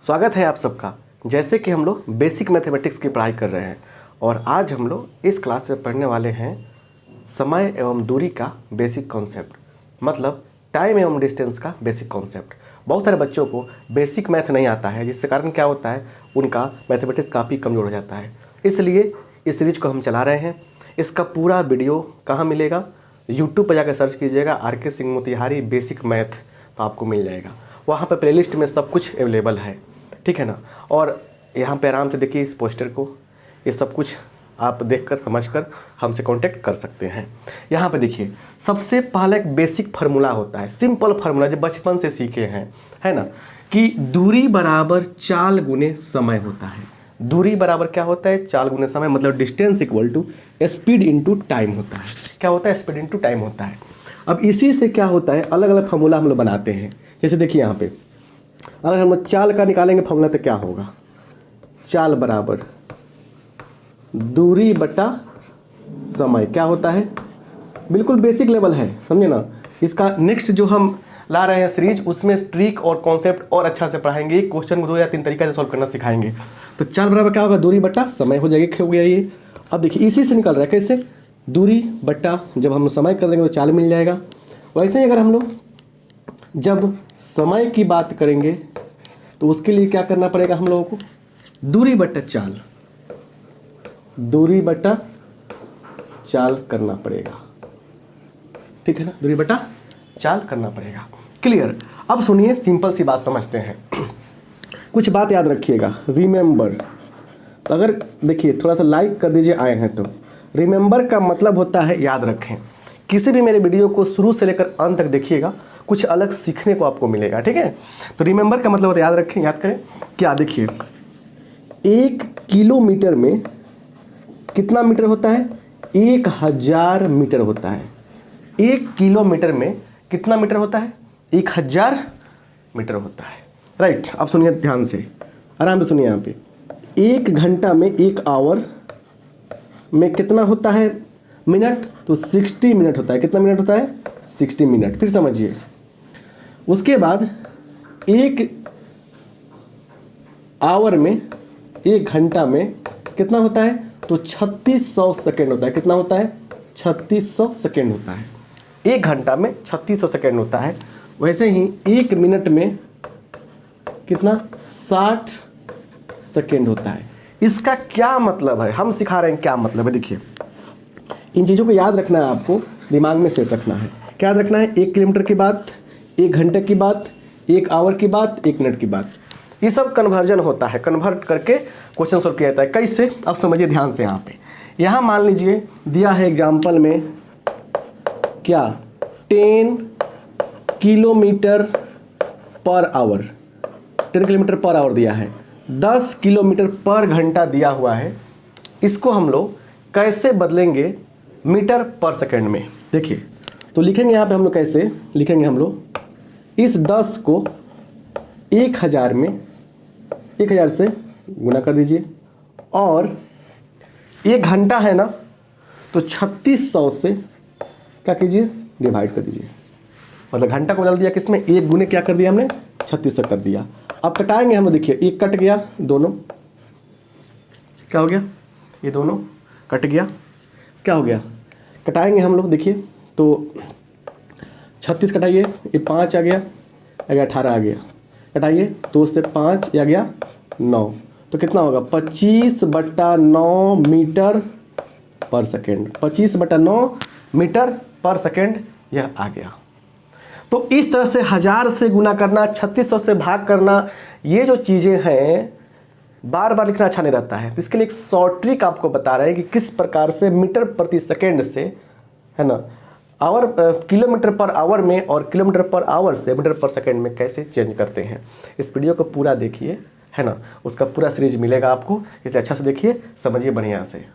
स्वागत है आप सबका। जैसे कि हम लोग बेसिक मैथमेटिक्स की पढ़ाई कर रहे हैं और आज हम लोग इस क्लास में पढ़ने वाले हैं समय एवं दूरी का बेसिक कॉन्सेप्ट, मतलब टाइम एवं डिस्टेंस का बेसिक कॉन्सेप्ट। बहुत सारे बच्चों को बेसिक मैथ नहीं आता है, जिससे कारण क्या होता है, उनका मैथमेटिक्स काफ़ी कमज़ोर हो जाता है। इसलिए इस सीरीज को हम चला रहे हैं। इसका पूरा वीडियो कहाँ मिलेगा? यूट्यूब पर जाकर सर्च कीजिएगा RK Singh Motihari basic math, तो आपको मिल जाएगा। वहाँ पर प्लेलिस्ट में सब कुछ अवेलेबल है, ठीक है ना। और यहाँ पे आराम से देखिए इस पोस्टर को, ये सब कुछ आप देखकर समझकर हमसे कांटेक्ट कर सकते हैं। यहाँ पे देखिए सबसे पहला एक बेसिक फार्मूला होता है, सिंपल फार्मूला जो बचपन से सीखे हैं, है ना, कि दूरी बराबर चाल गुने समय होता है। दूरी बराबर क्या होता है? चाल गुने समय, मतलब distance equal to speed into time होता है। क्या होता है? स्पीड इनटू टाइम होता है। अब इसी से क्या होता है, अलग अलग फार्मूला हम लोग बनाते हैं। जैसे देखिए यहाँ पे अगर हम चाल का निकालेंगे फार्मूला तो क्या होगा? चाल बराबर दूरी बटा समय। क्या होता है? बिल्कुल बेसिक लेवल है, समझे ना। इसका नेक्स्ट जो हम ला रहे हैं सीरीज, उसमें ट्रिक और कॉन्सेप्ट और अच्छा से पढ़ाएंगे। एक क्वेश्चन को 2 या 3 तरीके से सॉल्व करना सिखाएंगे। तो चाल बराबर क्या होगा? दूरी बटा समय हो जाएगी, हो गया ये। अब देखिए इसी से निकल रहा है, कैसे? दूरी बटा, जब हम समय कर देंगे तो चाल मिल जाएगा। वैसे ही अगर हम लोग जब समय की बात करेंगे तो उसके लिए क्या करना पड़ेगा हम लोगों को? दूरी बटा चाल, दूरी बटा चाल करना पड़ेगा, ठीक है ना। दूरी बटा चाल करना पड़ेगा। क्लियर? अब सुनिए, सिंपल सी बात समझते हैं। कुछ बात याद रखिएगा, रिमेंबर। अगर देखिए थोड़ा सा लाइक कर दीजिए आए हैं तो। रिमेंबर का मतलब होता है याद रखें। किसी भी मेरे वीडियो को शुरू से लेकर अंत तक देखिएगा, कुछ अलग सीखने को आपको मिलेगा, ठीक है। तो रिमेंबर का मतलब होता है याद रखें, याद करें। क्या? देखिए 1 किलोमीटर में कितना मीटर होता है? 1000 मीटर होता है। 1 किलोमीटर में कितना मीटर होता है? 1000 मीटर होता है, राइट। अब सुनिए ध्यान से, आराम से सुनिए। यहाँ पे 1 घंटा में, 1 आवर में कितना होता है मिनट? तो 60 मिनट होता है। कितना मिनट होता है? 60 मिनट। फिर समझिए, उसके बाद 1 आवर में, 1 घंटा में कितना होता है? तो 3600 सेकेंड होता है। कितना होता है? 3600 सेकेंड होता है। 1 घंटा में 3600 सेकेंड होता है। वैसे ही 1 मिनट में कितना? 60 सेकेंड होता है। इसका क्या मतलब है, हम सिखा रहे हैं क्या मतलब है। देखिए इन चीज़ों को याद रखना है, आपको दिमाग में सेट रखना है। क्या याद रखना है? 1 किलोमीटर की बात, 1 घंटे की बात, 1 आवर की बात, 1 मिनट की बात। ये सब कन्वर्जन होता है, कन्वर्ट करके क्वेश्चन सॉल्व किया जाता है। कैसे? अब समझिए ध्यान से। यहाँ पे यहाँ मान लीजिए दिया है एग्जाम्पल में क्या, 10 kilometre per hour, 10 kilometre per hour दिया है। 10 किलोमीटर पर घंटा दिया हुआ है। इसको हम लोग कैसे बदलेंगे मीटर पर सेकेंड में? देखिए तो लिखेंगे यहाँ पे हम लोग, कैसे लिखेंगे हम लोग, इस 10 को 1000 में 1000 से गुना कर दीजिए, और 1 घंटा है ना, तो 3600 से क्या कीजिए, डिवाइड कर दीजिए। मतलब घंटा को बदल दिया किसमें? 1 गुने क्या कर दिया हमने? 3600 कर दिया। अब कटाएंगे हम लोग, देखिए 1 कट गया, दोनों क्या हो गया? ये दोनों कट गया, क्या हो गया? कटाएंगे हम लोग, देखिए तो 36 कटाइए, ये 5 आ गया, 18 आ गया। कटाइए तो उससे 5 आ गया 9, तो कितना होगा? 25/9 मीटर पर सेकेंड। 25/9 मीटर पर सेकेंड यह आ गया। तो इस तरह से 1000 से गुना करना, 3600 से भाग करना, ये जो चीज़ें हैं बार बार लिखना अच्छा नहीं रहता है। तो इसके लिए एक शॉर्ट ट्रिक आपको बता रहे हैं कि किस प्रकार से मीटर प्रति सेकेंड से, है ना, आवर किलोमीटर पर आवर में और किलोमीटर पर आवर से मीटर पर सेकेंड में कैसे चेंज करते हैं। इस वीडियो को पूरा देखिए, है ना, उसका पूरा सीरीज मिलेगा आपको, इसलिए अच्छा से देखिए, समझिए बढ़िया से।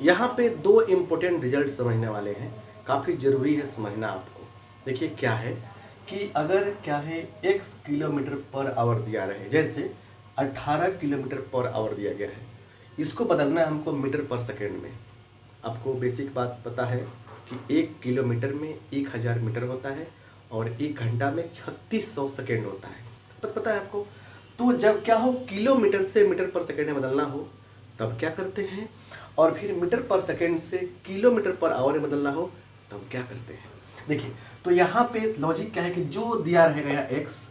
यहाँ पे 2 इम्पोर्टेंट रिजल्ट समझने वाले हैं, काफ़ी ज़रूरी है समझना आपको। देखिए क्या है कि अगर क्या है x किलोमीटर पर आवर दिया रहे, जैसे 18 किलोमीटर पर आवर दिया गया है, इसको बदलना है हमको मीटर पर सेकेंड में। आपको बेसिक बात पता है कि 1 किलोमीटर में 1000 मीटर होता है और 1 घंटा में 3600 सेकेंड होता है, पता है आपको। तो जब क्या हो किलोमीटर से मीटर पर सेकेंड में बदलना हो तब क्या करते हैं, और फिर मीटर पर सेकेंड से किलोमीटर पर आवर में बदलना हो तब क्या करते हैं। देखिए तो यहाँ पे लॉजिक क्या है कि जो दिया रहेगा यहाँ x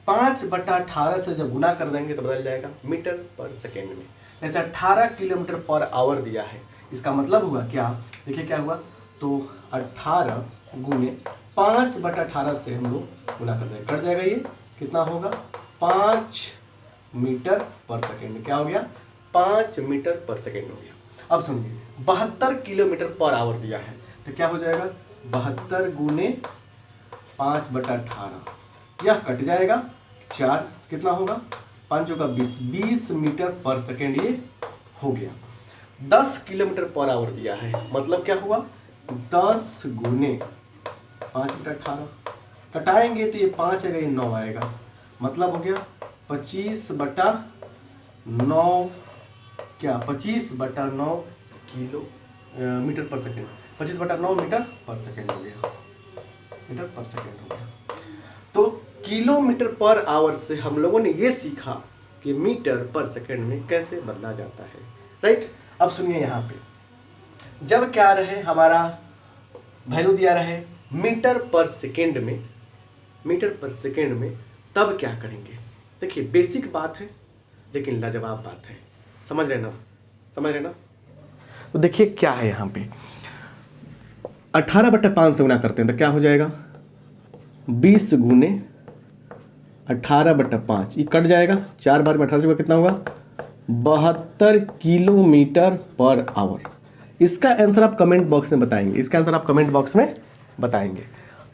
5/18 से जब गुना कर देंगे तो बदल जाएगा मीटर पर सेकेंड में। जैसे 18 किलोमीटर पर आवर दिया है, इसका मतलब हुआ क्या, देखिए क्या हुआ, तो 18 गुने 5/18 से हम लोग गुना कर देंगे, कट जाएगा, ये कितना होगा 5 मीटर पर सेकेंड। क्या हो गया 5 मीटर पर सेकेंड हो गया। अब सुनिए 72 किलोमीटर पर आवर दिया है तो क्या हो जाएगा 72 गुने 5/18, यह कट जाएगा 4, कितना होगा 5 का 20 मीटर पर सेकेंड ये हो गया। 10 किलोमीटर पर आवर दिया है, मतलब क्या हुआ 10 गुने 5/18, कटाएंगे तो ये 5 आएगा, ये 9 आएगा, मतलब हो गया 25/9, क्या 25/9 किलो मीटर पर सेकेंड, 25/9 मीटर पर सेकेंड हो गया, मीटर पर सेकेंड हो गया। तो किलोमीटर पर आवर से हम लोगों ने ये सीखा कि मीटर पर सेकेंड में कैसे बदला जाता है, राइट। अब सुनिए यहाँ पे जब क्या रहे हमारा वैल्यू दिया रहे मीटर पर सेकेंड में, मीटर पर सेकेंड में, तब क्या करेंगे। देखिए बेसिक बात है लेकिन लाजवाब बात है, समझ रहे ना, समझ रहे ना। तो देखिए क्या है यहाँ पे 18/5 से गुना करते हैं तो क्या हो जाएगा 20 गुने 18/5, ये कट जाएगा, 4 बार में 18 से कितना होगा 72 किलोमीटर पर आवर। इसका आंसर आप कमेंट बॉक्स में बताएंगे, इसका आंसर आप कमेंट बॉक्स में बताएंगे।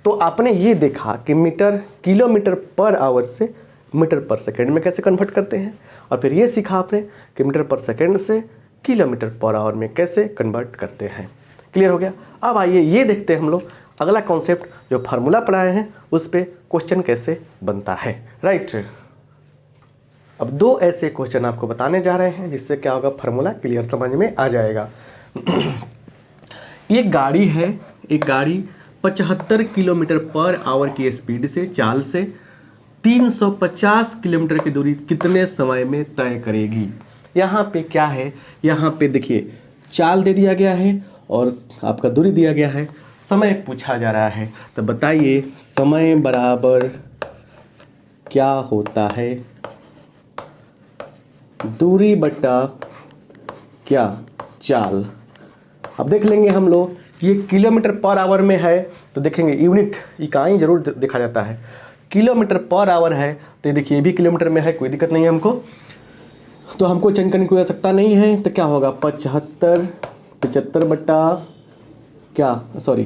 तो आपने ये देखा कि मीटर किलोमीटर पर आवर से मीटर पर सेकेंड में कैसे कन्वर्ट करते हैं, और फिर ये सीखा आपने कि मीटर पर सेकेंड से किलोमीटर पर आवर में कैसे कन्वर्ट करते हैं। क्लियर हो गया। अब आइए ये देखते हैं हम लोग अगला कॉन्सेप्ट जो फार्मूला पढ़ाए हैं उस पे क्वेश्चन कैसे बनता है, राइट। अब 2 ऐसे क्वेश्चन आपको बताने जा रहे हैं जिससे क्या होगा फार्मूला क्लियर समझ में आ जाएगा। एक गाड़ी है, एक गाड़ी 75 किलोमीटर पर आवर की स्पीड से चाल से 350 किलोमीटर की दूरी कितने समय में तय करेगी। यहाँ पे क्या है, यहाँ पे देखिए चाल दे दिया गया है और आपका दूरी दिया गया है, समय पूछा जा रहा है। तो बताइए समय बराबर क्या होता है दूरी बटा क्या चाल। अब देख लेंगे हम लोग कि ये किलोमीटर पर आवर में है तो देखेंगे यूनिट इकाई जरूर देखा जाता है। किलोमीटर पर आवर है तो देखिए ये भी किलोमीटर में है, कोई दिक्कत नहीं है हमको, तो हमको चेंज करने की कोई आवश्यकता नहीं है। तो क्या होगा 75 बटा क्या, सॉरी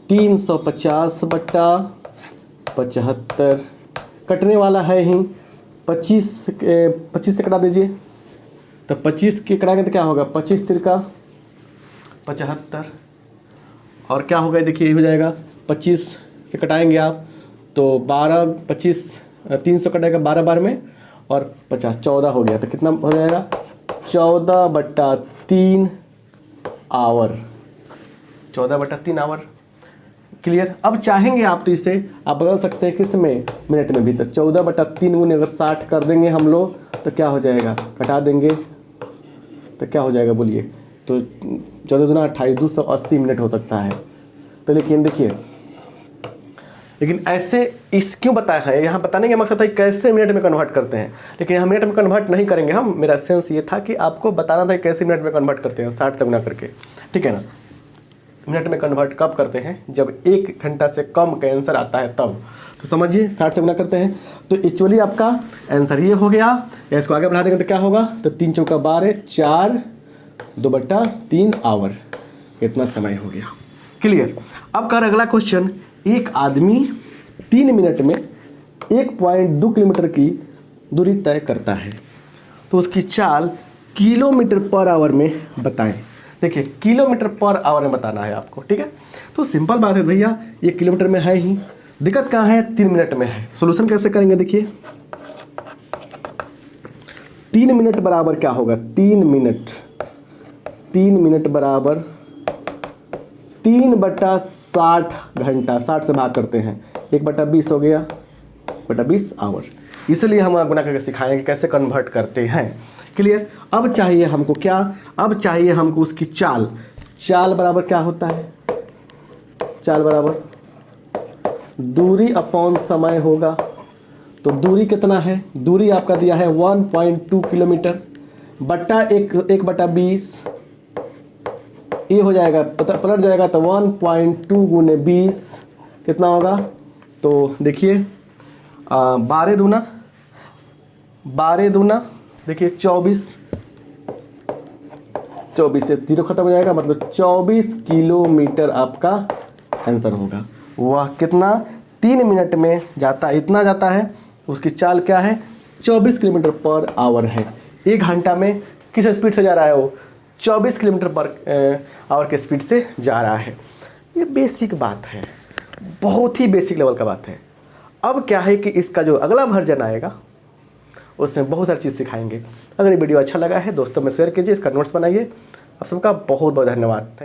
350/75, कटने वाला है ही 25 से कटा दीजिए, तो 25 के कटाएंगे तो क्या होगा 25 तिरका 75, और क्या होगा देखिए ये हो जाएगा 25 से कटाएंगे आप तो 12 25 300 कटाएगा 12 बार में और 50 14 हो गया, तो कितना हो जाएगा 14/3 आवर, 14/3 आवर। क्लियर। अब चाहेंगे आप तो इसे आप बदल सकते हैं किस में, मिनट में भी। तो 14/3 गुने अगर 60 कर देंगे हम लोग तो क्या हो जाएगा, कटा देंगे तो क्या हो जाएगा बोलिए, तो 14 दूना 28 280 मिनट हो सकता है। तो लेकिन देखिए, लेकिन ऐसे इस क्यों बताया है, यहाँ बताने का मकसद है कैसे मिनट में कन्वर्ट करते हैं, लेकिन यहाँ मिनट में कन्वर्ट नहीं करेंगे हम। मेरा सेंस ये था कि आपको बताना था कैसे मिनट में कन्वर्ट करते हैं 60 से गुना करके, ठीक है ना। मिनट में कन्वर्ट कब करते हैं, जब 1 घंटा से कम का आंसर आता है तब। तो समझिए 60 से गुना करते हैं तो एक्चुअली आपका आंसर ये हो गया। या इसको आगे बढ़ा देंगे तो क्या होगा, तो 3 चौका 12 4 2/3 आवर, इतना समय हो गया। क्लियर। अब कर अगला क्वेश्चन, एक आदमी 3 मिनट में 1.2 किलोमीटर की दूरी तय करता है तो उसकी चाल किलोमीटर पर आवर में बताएं। देखिए किलोमीटर पर आवर में बताना है आपको, ठीक है। तो सिंपल बात है भैया, ये किलोमीटर में है ही, दिक्कत कहाँ है 3 मिनट में है। सोल्यूशन कैसे करेंगे, देखिए 3 मिनट बराबर क्या होगा, 3 मिनट बराबर 3/60 घंटा, 60 से भाग करते हैं 1/20 हो गया, 1/20 आवर। इसलिए हम गुना करके सिखाएंगे कैसे कन्वर्ट करते हैं। क्लियर। अब चाहिए हमको क्या, अब चाहिए हमको उसकी चाल। चाल बराबर क्या होता है, चाल बराबर दूरी अपॉन समय होगा। तो दूरी कितना है, दूरी आपका दिया है 1.2 किलोमीटर बट्टा 1/20, ये हो जाएगा पलट जाएगा तो 1.2 गुने 20 कितना होगा। तो देखिए 12 दूना देखिए 24 से 0 खत्म हो जाएगा, मतलब 24 किलोमीटर आपका आंसर होगा। वह कितना 3 मिनट में जाता है, इतना जाता है। उसकी चाल क्या है, 24 किलोमीटर पर आवर है। 1 घंटा में किस स्पीड से जा रहा है, वो 24 किलोमीटर पर आवर के स्पीड से जा रहा है। ये बेसिक बात है, बहुत ही बेसिक लेवल का बात है। अब क्या है कि इसका जो अगला वर्जन आएगा उसमें बहुत सारी चीज़ सिखाएंगे। अगर ये वीडियो अच्छा लगा है दोस्तों में शेयर कीजिए, इसका नोट्स बनाइए। आप सबका बहुत बहुत धन्यवाद।